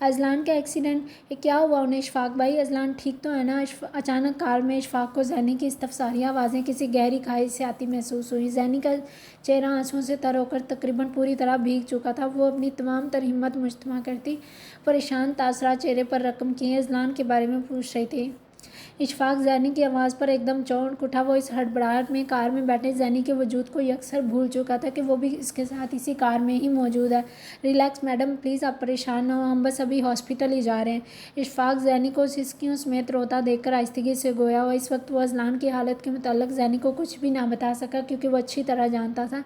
اذلان کا ایکسیڈنٹ، یہ کیا ہوا انہیں؟ اشفاق بھائی، اذلان ٹھیک تو ہے نا؟ اچانک کار میں اشفاق کو زینی کی استفساری آوازیں کسی گہری کھائی سے آتی محسوس ہوئی۔ زینی کا چہرہ آنسوؤں سے تر ہو کر تقریباً پوری طرح بھیگ چکا تھا۔ وہ اپنی تمام تر ہمت مجتمع کرتی پریشان تاثرات چہرے پر رقم کیے اذلان کے بارے میں پوچھ رہی تھی۔ اشفاق زینی کی آواز پر ایک دم چونک اٹھا۔ وہ اس ہڑبڑاہٹ میں کار میں بیٹھے زینی کے وجود کو یکسر بھول چکا تھا کہ وہ بھی اس کے ساتھ اسی کار میں ہی موجود ہے۔ ریلیکس میڈم، پلیز آپ پریشان نہ ہوں، ہم بس ابھی ہاسپٹل ہی جا رہے ہیں۔ اشفاق زینی کو سسکیوں سمیت روتا دیکھ کر آہستگی سے گویا ہوا۔ اس وقت وہ اذلان کی حالت کے متعلق زینی کو کچھ بھی نہ بتا سکا کیونکہ وہ اچھی طرح جانتا تھا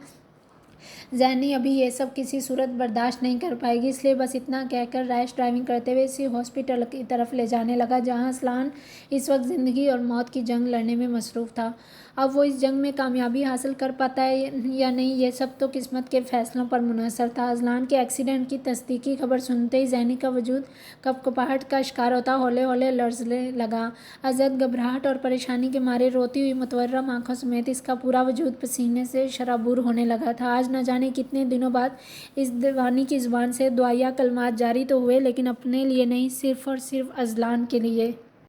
زینی ابھی یہ سب کسی صورت برداشت نہیں کر پائے گی، اس لیے بس اتنا کہہ کر ریش ڈرائیونگ کرتے ہوئے اسی ہاسپٹل کی طرف لے جانے لگا جہاں اذلان اس وقت زندگی اور موت کی جنگ لڑنے میں مصروف تھا۔ اب وہ اس جنگ میں کامیابی حاصل کر پاتا ہے یا نہیں، یہ سب تو قسمت کے فیصلوں پر منحصر تھا۔ اذلان کے ایکسیڈنٹ کی تصدیقی خبر سنتے ہی زینی کا وجود کپکپاہٹ کا شکار ہوتا ہولے ہولے لرزنے لگا۔ ازد گھبراہٹ اور پریشانی کے مارے روتی ہوئی متورم آنکھوں سمیت اس کا پورا وجود پسینے سے شرابور ہونے لگا تھا۔ آج نہ جانے کتنے دنوں بعد اس دیوانی کی زبان سے دعائیہ کلمات جاری تو ہوئے، لیکن اپنے لیے نہیں، صرف اور صرف اذلان کے لیے۔